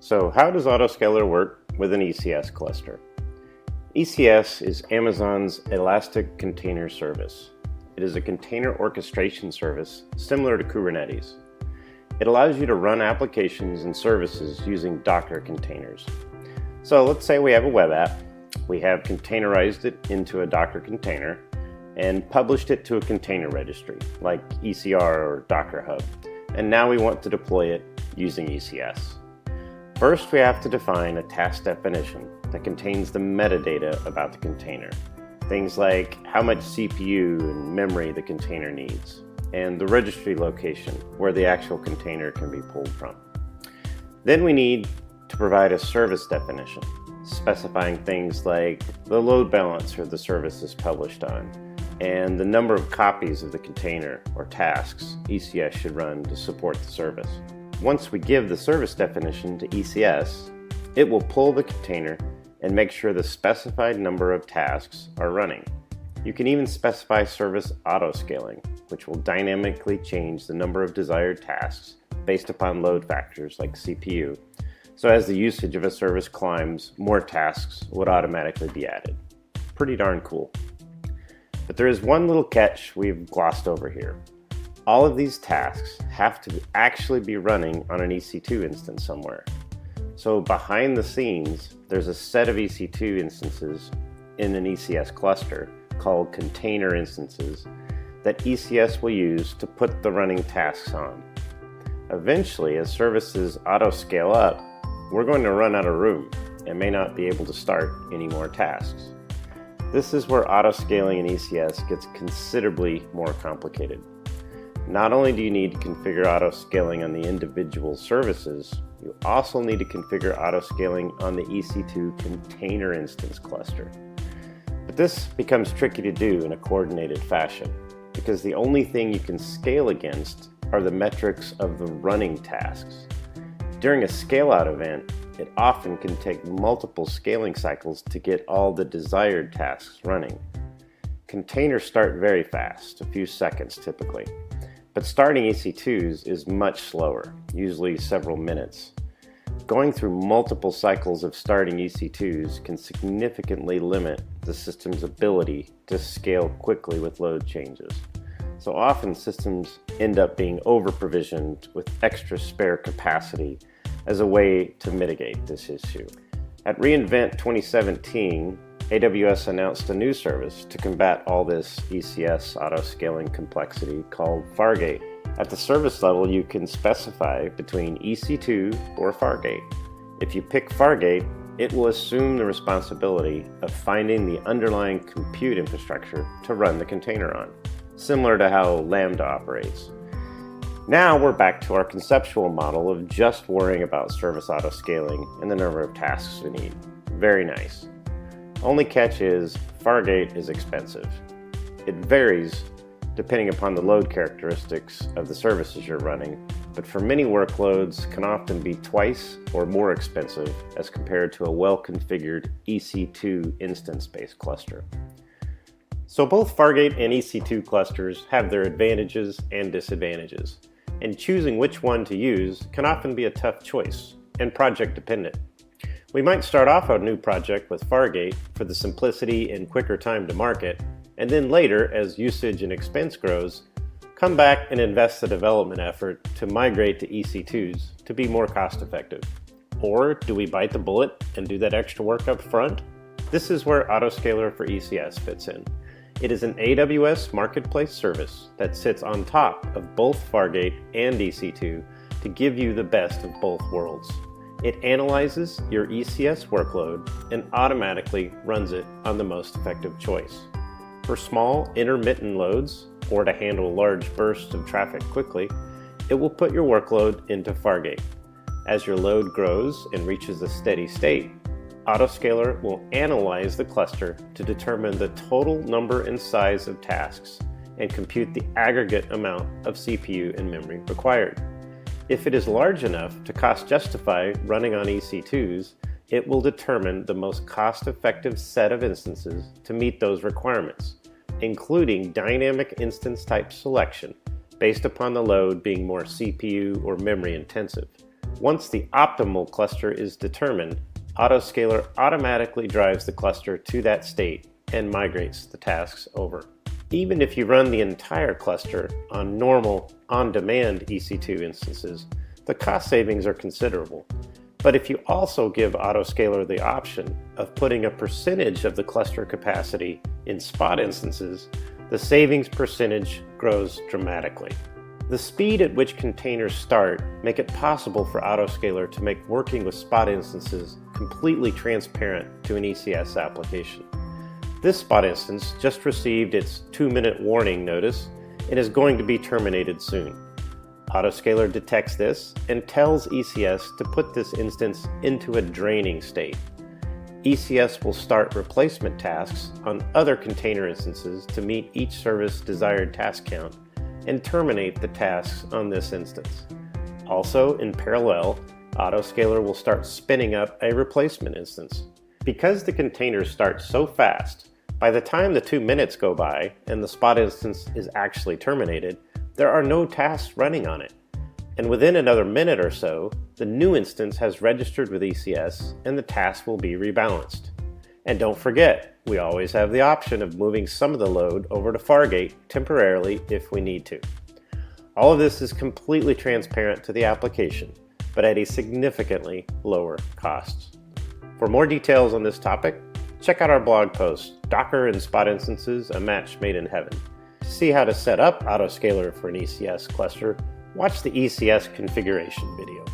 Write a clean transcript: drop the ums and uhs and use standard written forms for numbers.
So how does AutoScalr work with an ECS cluster? ECS is Amazon's Elastic Container Service. It is a container orchestration service similar to Kubernetes. It allows you to run applications and services using Docker containers. So let's say we have a web app. We have containerized it into a Docker container and published it to a container registry like ECR or Docker Hub. And now we want to deploy it using ECS. First, we have to define a task definition that contains the metadata about the container. Things like how much CPU and memory the container needs, and the registry location where the actual container can be pulled from. Then we need to provide a service definition, specifying things like the load balancer the service is published on, and the number of copies of the container or tasks ECS should run to support the service. Once we give the service definition to ECS, it will pull the container and make sure the specified number of tasks are running. You can even specify service auto-scaling, which will dynamically change the number of desired tasks based upon load factors like CPU. So as the usage of a service climbs, more tasks would automatically be added. Pretty darn cool. But there is one little catch we've glossed over here. All of these tasks have to actually be running on an EC2 instance somewhere. So behind the scenes, there's a set of EC2 instances in an ECS cluster called container instances that ECS will use to put the running tasks on. Eventually, as services auto-scale up, we're going to run out of room and may not be able to start any more tasks. This is where auto-scaling in ECS gets considerably more complicated. Not only do you need to configure auto-scaling on the individual services, you also need to configure auto-scaling on the EC2 container instance cluster. But this becomes tricky to do in a coordinated fashion, because the only thing you can scale against are the metrics of the running tasks. During a scale-out event, it often can take multiple scaling cycles to get all the desired tasks running. Containers start very fast, a few seconds typically. But starting EC2s is much slower, usually several minutes. Going through multiple cycles of starting EC2s can significantly limit the system's ability to scale quickly with load changes. So often systems end up being over-provisioned with extra spare capacity as a way to mitigate this issue. At reInvent 2017, AWS announced a new service to combat all this ECS auto-scaling complexity called Fargate. At the service level, you can specify between EC2 or Fargate. If you pick Fargate, it will assume the responsibility of finding the underlying compute infrastructure to run the container on, similar to how Lambda operates. Now we're back to our conceptual model of just worrying about service auto-scaling and the number of tasks we need. Very nice. Only catch is, Fargate is expensive. It varies depending upon the load characteristics of the services you're running, but for many workloads can often be twice or more expensive as compared to a well-configured EC2 instance-based cluster. So both Fargate and EC2 clusters have their advantages and disadvantages, and choosing which one to use can often be a tough choice and project dependent. We might start off a new project with Fargate for the simplicity and quicker time to market, and then later, as usage and expense grows, come back and invest the development effort to migrate to EC2s to be more cost effective. Or do we bite the bullet and do that extra work up front? This is where AutoScalr for ECS fits in. It is an AWS marketplace service that sits on top of both Fargate and EC2 to give you the best of both worlds. It analyzes your ECS workload and automatically runs it on the most effective choice. For small, intermittent loads, or to handle large bursts of traffic quickly, it will put your workload into Fargate. As your load grows and reaches a steady state, AutoScalr will analyze the cluster to determine the total number and size of tasks and compute the aggregate amount of CPU and memory required. If it is large enough to cost justify running on EC2s, it will determine the most cost-effective set of instances to meet those requirements, including dynamic instance type selection based upon the load being more CPU or memory intensive. Once the optimal cluster is determined, AutoScalr automatically drives the cluster to that state and migrates the tasks over. Even if you run the entire cluster on normal, on-demand EC2 instances, the cost savings are considerable. But if you also give AutoScalr the option of putting a percentage of the cluster capacity in spot instances, the savings percentage grows dramatically. The speed at which containers start make it possible for AutoScalr to make working with spot instances completely transparent to an ECS application. This spot instance just received its 2-minute warning notice and is going to be terminated soon. AutoScalr detects this and tells ECS to put this instance into a draining state. ECS will start replacement tasks on other container instances to meet each service desired task count and terminate the tasks on this instance. Also, in parallel, AutoScalr will start spinning up a replacement instance. Because the containers start so fast, by the time the 2 minutes go by and the spot instance is actually terminated, there are no tasks running on it. And within another minute or so, the new instance has registered with ECS and the task will be rebalanced. And don't forget, we always have the option of moving some of the load over to Fargate temporarily if we need to. All of this is completely transparent to the application, but at a significantly lower cost. For more details on this topic, check out our blog post, Docker and Spot Instances, a Match Made in Heaven. To see how to set up AutoScalr for an ECS cluster, watch the ECS configuration video.